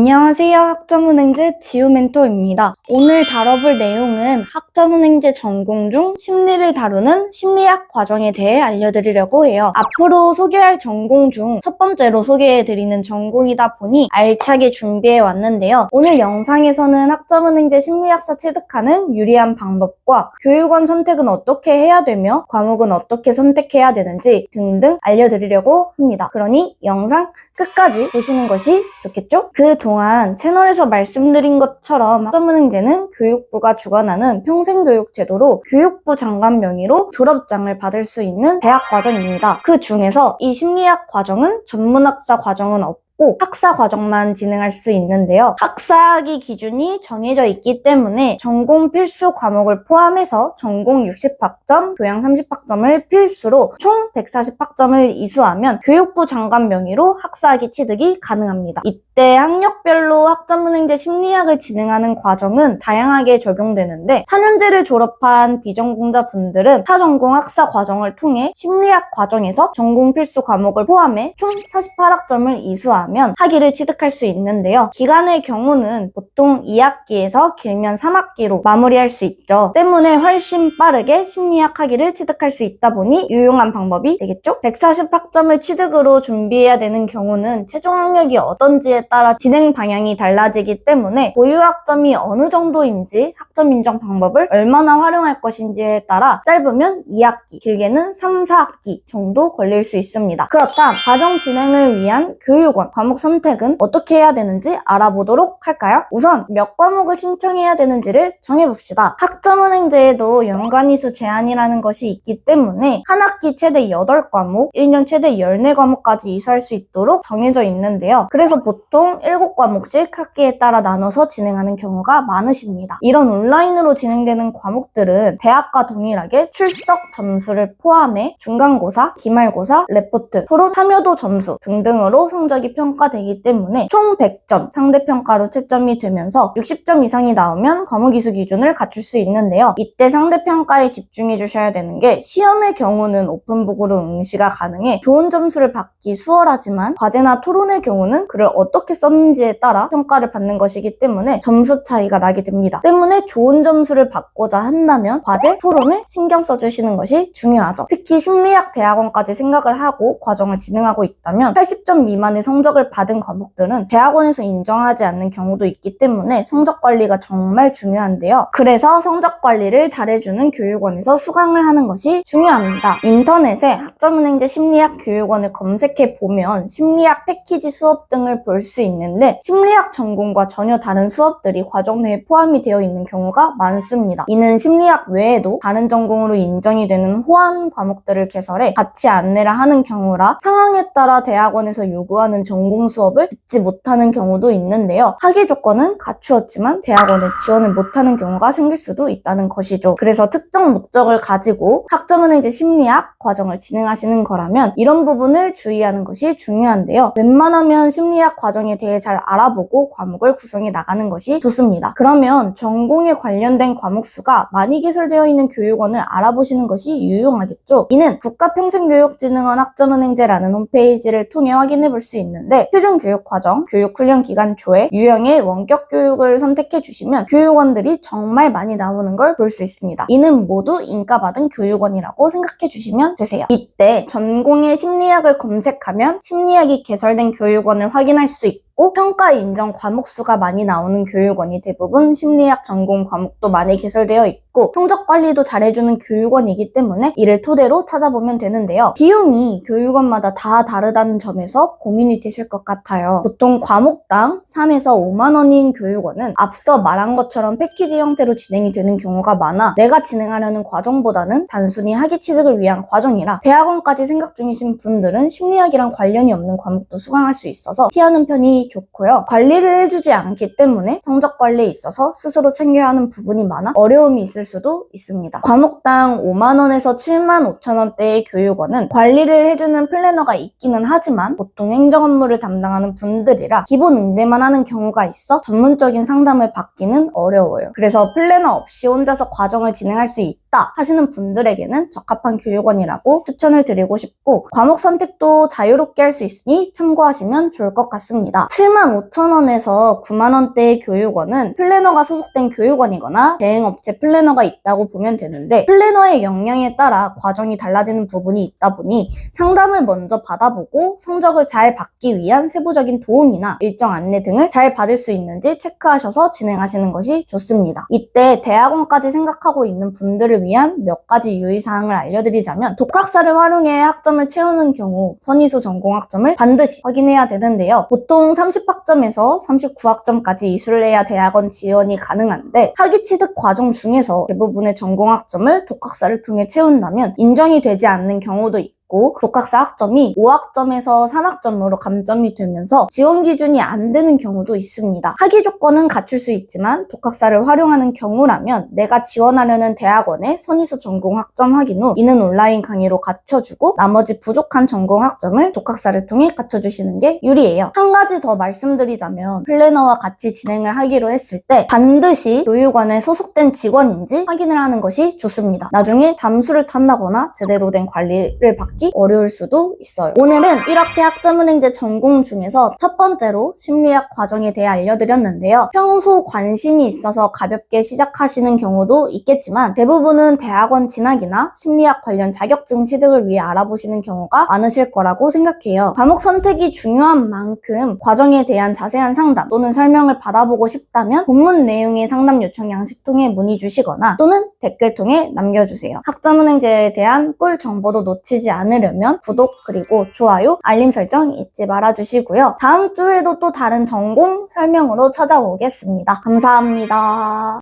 안녕하세요. 학점은행제 지우멘토입니다. 오늘 다뤄볼 내용은 학점은행제 전공 중 심리를 다루는 심리학 과정에 대해 알려드리려고 해요. 앞으로 소개할 전공 중 첫 번째로 소개해드리는 전공이다 보니 알차게 준비해 왔는데요. 오늘 영상에서는 학점은행제 심리학사 취득하는 유리한 방법과 교육원 선택은 어떻게 해야 되며 과목은 어떻게 선택해야 되는지 등등 알려드리려고 합니다. 그러니 영상 끝까지 보시는 것이 좋겠죠? 그동안 채널에서 말씀드린 것처럼 학점은행제는 교육부가 주관하는 평생교육 제도로 교육부 장관 명의로 졸업장을 받을 수 있는 대학 과정입니다. 그 중에서 이 심리학 과정은 전문학사 과정은 없고 학사 과정만 진행할 수 있는데요. 학사학위 기준이 정해져 있기 때문에 전공 필수 과목을 포함해서 전공 60학점, 교양 30학점을 필수로 총 140학점을 이수하면 교육부 장관 명의로 학사학위 취득이 가능합니다. 이때 학력별로 학점은행제 심리학을 진행하는 과정은 다양하게 적용되는데 4년제를 졸업한 비전공자분들은 타전공 학사 과정을 통해 심리학 과정에서 전공 필수 과목을 포함해 총 48학점을 이수하면 학위를 취득할 수 있는데요. 기간의 경우는 보통 2학기에서 길면 3학기로 마무리할 수 있죠. 때문에 훨씬 빠르게 심리학 학위를 취득할 수 있다 보니 유용한 방법이 되겠죠? 140학점을 취득으로 준비해야 되는 경우는 최종 학력이 어떤지에 따라 진행 방향이 달라지기 때문에 보유 학점이 어느 정도인지 학점 인정 방법을 얼마나 활용할 것인지에 따라 짧으면 2학기, 길게는 3, 4학기 정도 걸릴 수 있습니다. 그렇다면 과정 진행을 위한 교육원, 과목 선택은 어떻게 해야 되는지 알아보도록 할까요? 우선 몇 과목을 신청해야 되는지를 정해봅시다. 학점은행제에도 연간이수 제한이라는 것이 있기 때문에 한 학기 최대 8과목, 1년 최대 14과목까지 이수할 수 있도록 정해져 있는데요. 그래서 보통 7과목씩 학기에 따라 나눠서 진행하는 경우가 많으십니다. 이런 온라인으로 진행되는 과목들은 대학과 동일하게 출석 점수를 포함해 중간고사, 기말고사, 레포트, 토론 참여도 점수 등등으로 성적이 평가되기 때문에 총 100점 상대평가로 채점이 되면서 60점 이상이 나오면 과목 이수 기준을 갖출 수 있는데요. 이때 상대평가에 집중해 주셔야 되는 게 시험의 경우는 오픈북으로 응시가 가능해 좋은 점수를 받기 수월하지만 과제나 토론의 경우는 글을 어떻게 썼는지에 따라 평가를 받는 것이기 때문에 점수 차이가 나게 됩니다. 때문에 좋은 점수를 받고자 한다면 과제, 토론을 신경 써주시는 것이 중요하죠. 특히 심리학 대학원까지 생각을 하고 과정을 진행하고 있다면 80점 미만의 성적을 받은 과목들은 대학원에서 인정하지 않는 경우도 있기 때문에 성적 관리가 정말 중요한데요. 그래서 성적 관리를 잘해주는 교육원에서 수강을 하는 것이 중요합니다. 인터넷에 학점은행제 심리학 교육원을 검색해보면 심리학 패키지 수업 등을 볼 수 있는데 심리학 전공과 전혀 다른 수업들이 과정 내에 포함이 되어 있는 경우가 많습니다. 이는 심리학 외에도 다른 전공으로 인정이 되는 호환 과목들을 개설해 같이 안내를 하는 경우라 상황에 따라 대학원에서 요구하는 전공 수업을 듣지 못하는 경우도 있는데요. 학위 조건은 갖추었지만 대학원에 지원을 못하는 경우가 생길 수도 있다는 것이죠. 그래서 특정 목적을 가지고 학점은행제 심리학 과정을 진행하시는 거라면 이런 부분을 주의하는 것이 중요한데요. 웬만하면 심리학 과정에 대해 잘 알아보고 과목을 구성해 나가는 것이 좋습니다. 그러면 전공에 관련된 과목 수가 많이 개설되어 있는 교육원을 알아보시는 것이 유용하겠죠. 이는 국가평생교육진흥원 학점은행제라는 홈페이지를 통해 확인해 볼 수 있는데 표준교육과정, 교육훈련 기간 조회, 유형의 원격 교육을 선택해 주시면 교육원들이 정말 많이 나오는 걸 볼 수 있습니다. 이는 모두 인가받은 교육원이라고 생각해 주시면 되세요. 이때 전공의 심리학을 검색하면 심리학이 개설된 교육원을 확인할 수 있고 평가 인정 과목 수가 많이 나오는 교육원이 대부분 심리학 전공 과목도 많이 개설되어 있고 성적 관리도 잘해주는 교육원이기 때문에 이를 토대로 찾아보면 되는데요. 비용이 교육원마다 다 다르다는 점에서 고민이 되실 것 같아요. 보통 과목당 3에서 5만 원인 교육원은 앞서 말한 것처럼 패키지 형태로 진행이 되는 경우가 많아 내가 진행하려는 과정보다는 단순히 학위 취득을 위한 과정이라 대학원까지 생각 중이신 분들은 심리학이랑 관련이 없는 과목도 수강할 수 있어서 피하는 편이 좋고요. 관리를 해주지 않기 때문에 성적 관리에 있어서 스스로 챙겨야 하는 부분이 많아 어려움이 있을 수도 있습니다. 과목당 5만 원에서 7만 5천 원대의 교육원은 관리를 해주는 플래너가 있기는 하지만 보통 행정 업무를 담당하는 분들이라 기본 응대만 하는 경우가 있어 전문적인 상담을 받기는 어려워요. 그래서 플래너 없이 혼자서 과정을 진행할 수 있다 하시는 분들에게는 적합한 교육원이라고 추천을 드리고 싶고 과목 선택도 자유롭게 할 수 있으니 참고하시면 좋을 것 같습니다. 75,000원에서 90,000원대의 교육원은 플래너가 소속된 교육원이거나 대행업체 플래너가 있다고 보면 되는데, 플래너의 역량에 따라 과정이 달라지는 부분이 있다 보니 상담을 먼저 받아보고 성적을 잘 받기 위한 세부적인 도움이나 일정 안내 등을 잘 받을 수 있는지 체크하셔서 진행하시는 것이 좋습니다. 이때 대학원까지 생각하고 있는 분들을 위한 몇 가지 유의사항을 알려드리자면, 독학사를 활용해 학점을 채우는 경우 선의수 전공학점을 반드시 확인해야 되는데요. 보통 30학점에서 39학점까지 이수를 해야 대학원 지원이 가능한데, 학위 취득 과정 중에서 대부분의 전공학점을 독학사를 통해 채운다면 인정이 되지 않는 경우도 있고, 독학사 학점이 5학점에서 3학점으로 감점이 되면서 지원 기준이 안 되는 경우도 있습니다. 학위 조건은 갖출 수 있지만 독학사를 활용하는 경우라면 내가 지원하려는 대학원의 선의수 전공 학점 확인 후 이는 온라인 강의로 갖춰주고, 나머지 부족한 전공 학점을 독학사를 통해 갖춰주시는 게 유리해요. 한 가지 더 말씀드리자면, 플래너와 같이 진행을 하기로 했을 때 반드시 교육원에 소속된 직원인지 확인을 하는 것이 좋습니다. 나중에 잠수를 탄다거나 제대로 된 관리를 받기 어려울 수도 있어요. 오늘은 이렇게 학점은행제 전공 중에서 첫 번째로 심리학 과정에 대해 알려드렸는데요. 평소 관심이 있어서 가볍게 시작하시는 경우도 있겠지만 대부분은 대학원 진학이나 심리학 관련 자격증 취득을 위해 알아보시는 경우가 많으실 거라고 생각해요. 과목 선택이 중요한 만큼 과정에 대한 자세한 상담 또는 설명을 받아보고 싶다면 본문 내용의 상담 요청 양식 통해 문의 주시거나 또는 댓글 통해 남겨주세요. 학점은행제에 대한 꿀 정보도 놓치지 않으려면 구독 그리고 좋아요, 알림 설정 잊지 말아주시고요. 다음 주에도 또 다른 전공 설명으로 찾아오겠습니다. 감사합니다.